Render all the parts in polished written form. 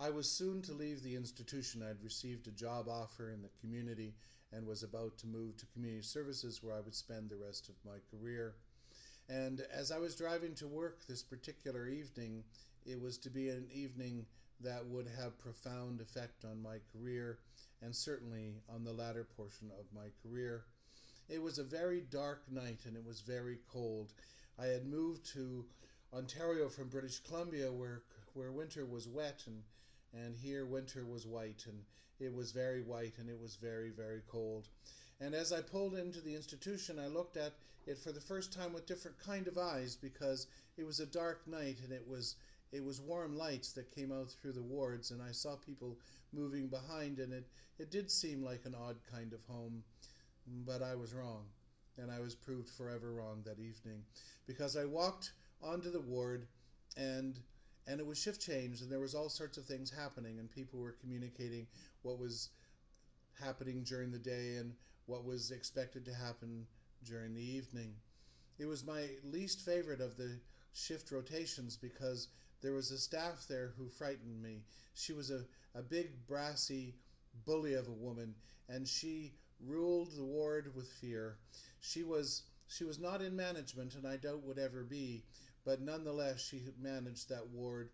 I was soon to leave the institution. I had received a job offer in the community and was about to move to community services where I would spend the rest of my career. And as I was driving to work this particular evening, it was to be an evening that would have profound effect on my career and certainly on the latter portion of my career. It was a very dark night and it was very cold. I had moved to Ontario from British Columbia where winter was wet and here winter was white, and it was very white and it was very, very cold. And as I pulled into the institution, I looked at it for the first time with different kind of eyes because it was a dark night and it was warm lights that came out through the wards, and I saw people moving behind, and it did seem like an odd kind of home, but I was wrong, and I was proved forever wrong that evening because I walked onto the ward and it was shift change and there was all sorts of things happening and people were communicating what was happening during the day and what was expected to happen during the evening. It was my least favorite of the shift rotations because there was a staff there who frightened me. She was a big brassy bully of a woman and she ruled the ward with fear. She was not in management and I doubt would ever be, but nonetheless she managed that ward.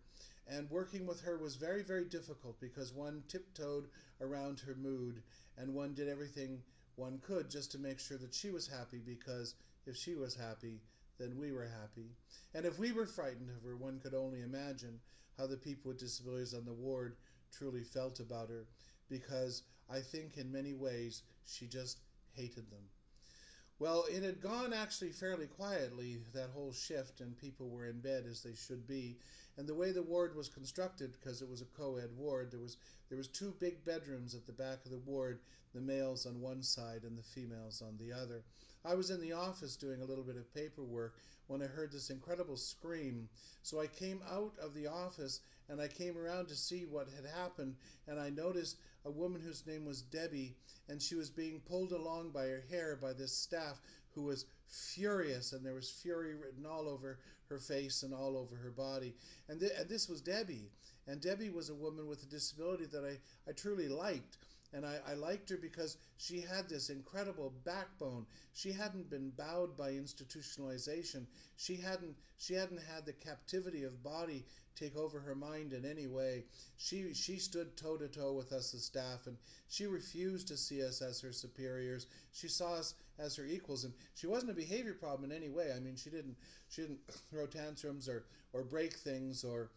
And working with her was very, very difficult because one tiptoed around her mood and one did everything one could just to make sure that she was happy, because if she was happy, then we were happy. And if we were frightened of her, one could only imagine how the people with disabilities on the ward truly felt about her, because I think in many ways she just hated them. Well, it had gone actually fairly quietly, that whole shift, and people were in bed as they should be. And the way the ward was constructed, because it was a co-ed ward, there was two big bedrooms at the back of the ward, the males on one side and the females on the other. I was in the office doing a little bit of paperwork when I heard this incredible scream. So I came out of the office and I came around to see what had happened, and I noticed a woman whose name was Debbie, and she was being pulled along by her hair by this staff who was furious, and there was fury written all over her face and all over her body. And this was Debbie, and Debbie was a woman with a disability that I truly liked. And I liked her because she had this incredible backbone. She hadn't been bowed by institutionalization. She hadn't had the captivity of body take over her mind in any way. She stood toe to toe with us as staff, and she refused to see us as her superiors. She saw us as her equals, and she wasn't a behavior problem in any way. I mean, she didn't throw tantrums or break things or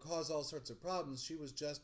cause all sorts of problems. She was just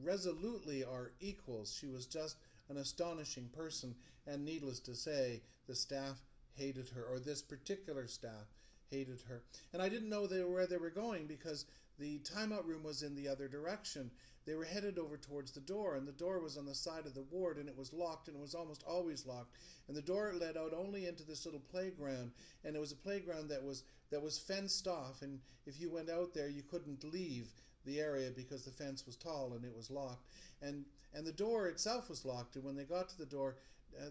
resolutely our equals. She was just an astonishing person, and needless to say, the staff hated her, or this particular staff hated her. And I didn't know where they were going because the timeout room was in the other direction. They were headed over towards the door, and the door was on the side of the ward, and it was locked, and it was almost always locked. And the door led out only into this little playground, and it was a playground that was fenced off, and if you went out there, you couldn't leave the area because the fence was tall and it was locked. And the door itself was locked, and when they got to the door,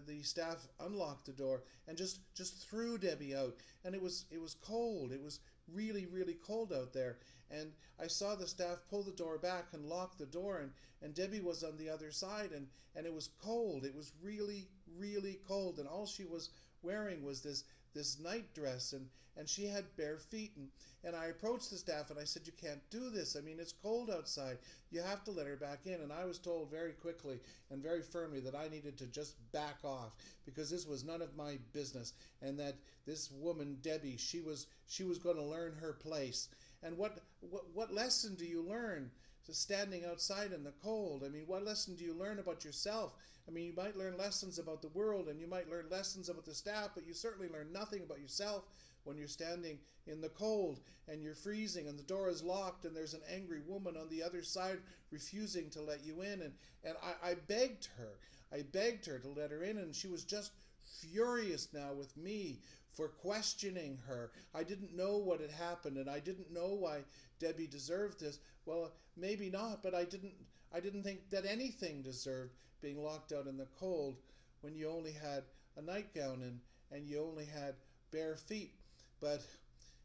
the staff unlocked the door and just threw Debbie out. And it was cold. It was really, really cold out there. And I saw the staff pull the door back and lock the door, and Debbie was on the other side, and it was cold. It was really, really cold, and all she was wearing was this night dress, and she had bare feet, and I approached the staff and I said, you can't do this. I mean, it's cold outside. You have to let her back in. And I was told very quickly and very firmly that I needed to just back off because this was none of my business, and that this woman, Debbie, she was going to learn her place. And what lesson do you learn standing outside in the cold? I mean, what lesson do you learn about yourself? I mean, you might learn lessons about the world and you might learn lessons about the staff, but you certainly learn nothing about yourself when you're standing in the cold and you're freezing and the door is locked and there's an angry woman on the other side refusing to let you in. And I begged her. I begged her to let her in, and she was just furious now with me for questioning her. I didn't know what had happened, and I didn't know why Debbie deserved this. Well, maybe not, but I didn't think that anything deserved being locked out in the cold when you only had a nightgown and you only had bare feet. But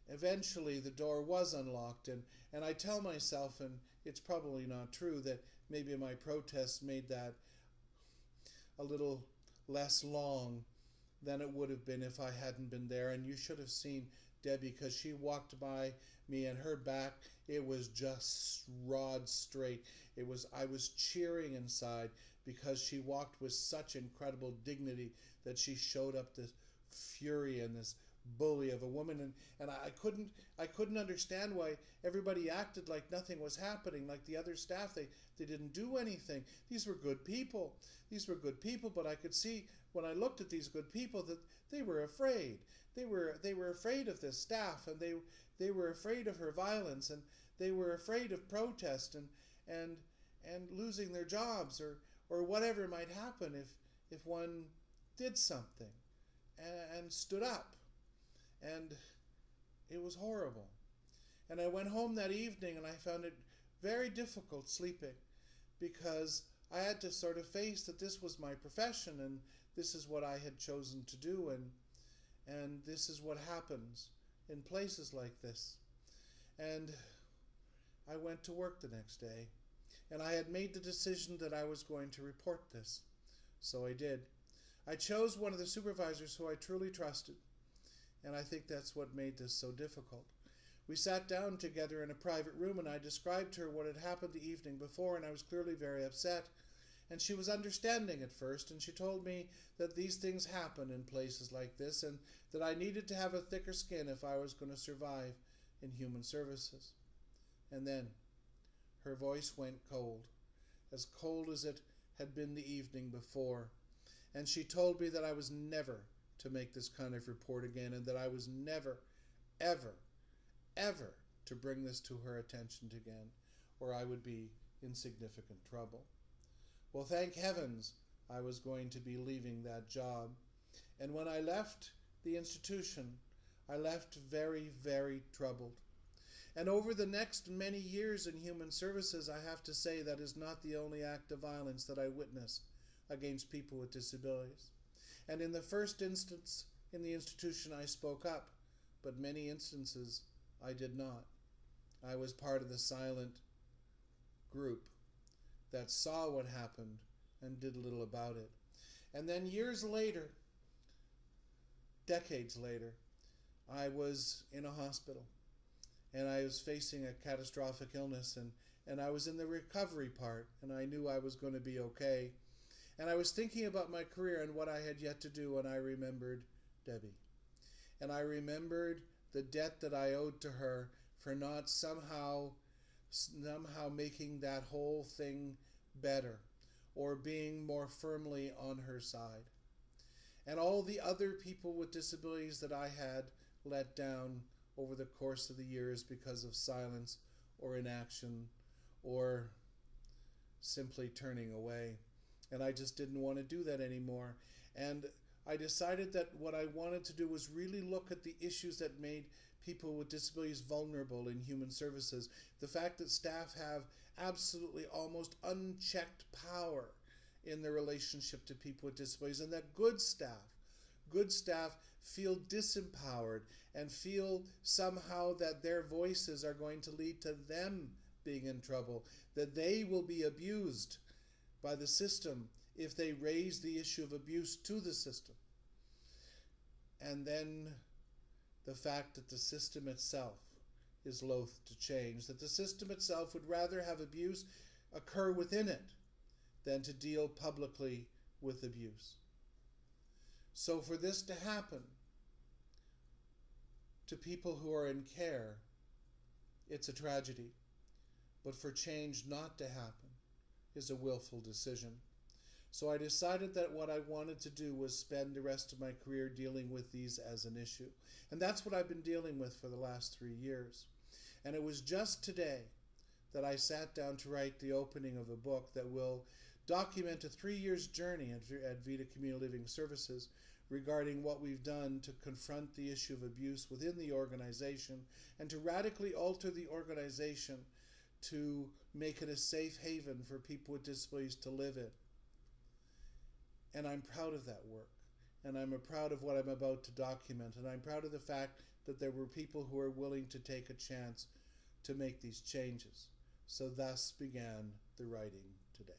eventually the door was unlocked, and I tell myself, and it's probably not true, that maybe my protests made that a little less long than it would have been if I hadn't been there. And you should have seen Debbie, because she walked by me and her back, it was just rod straight. I was cheering inside because she walked with such incredible dignity that she showed up this fury and this bully of a woman, and I couldn't understand why everybody acted like nothing was happening, like the other staff, they didn't do anything. These were good people. But I could see when I looked at these good people that they were afraid. They were afraid of this staff, and they were afraid of her violence, and they were afraid of protest and losing their jobs, or whatever might happen if one did something and stood up. And it was horrible. And I went home that evening and I found it very difficult sleeping, because I had to sort of face that this was my profession and this is what I had chosen to do, and this is what happens in places like this. And I went to work the next day, and I had made the decision that I was going to report this. So I did. I chose one of the supervisors who I truly trusted, and I think that's what made this so difficult. We sat down together in a private room, and I described to her what had happened the evening before, and I was clearly very upset. And she was understanding at first, and she told me that these things happen in places like this, and that I needed to have a thicker skin if I was going to survive in human services. And then her voice went cold as it had been the evening before. And she told me that I was never to make this kind of report again, and that I was never, ever, ever to bring this to her attention again, or I would be in significant trouble. Well, thank heavens I was going to be leaving that job. And when I left the institution, I left very, very troubled. And over the next many years in human services, I have to say that is not the only act of violence that I witnessed against people with disabilities. And in the first instance in the institution, I spoke up, but many instances I did not. I was part of the silent group that saw what happened and did little about it. And then years later, decades later, I was in a hospital, and I was facing a catastrophic illness, and I was in the recovery part, and I knew I was going to be okay. And I was thinking about my career and what I had yet to do, and I remembered Debbie. And I remembered the debt that I owed to her for not somehow making that whole thing better, or being more firmly on her side. And all the other people with disabilities that I had let down over the course of the years because of silence or inaction or simply turning away. And I just didn't want to do that anymore. And I decided that what I wanted to do was really look at the issues that made people with disabilities vulnerable in human services. The fact that staff have absolutely almost unchecked power in their relationship to people with disabilities, and that good staff feel disempowered and feel somehow that their voices are going to lead to them being in trouble, that they will be abused by the system if they raise the issue of abuse to the system. And then the fact that the system itself is loath to change, that the system itself would rather have abuse occur within it than to deal publicly with abuse. So for this to happen to people who are in care, it's a tragedy. But for change not to happen is a willful decision. So I decided that what I wanted to do was spend the rest of my career dealing with these as an issue. And that's what I've been dealing with for the last 3 years. And it was just today that I sat down to write the opening of a book that will document a 3-year journey at Vita Community Living Services regarding what we've done to confront the issue of abuse within the organization and to radically alter the organization to make it a safe haven for people with disabilities to live in. And I'm proud of that work. And I'm proud of what I'm about to document. And I'm proud of the fact that there were people who were willing to take a chance to make these changes. So thus began the writing today.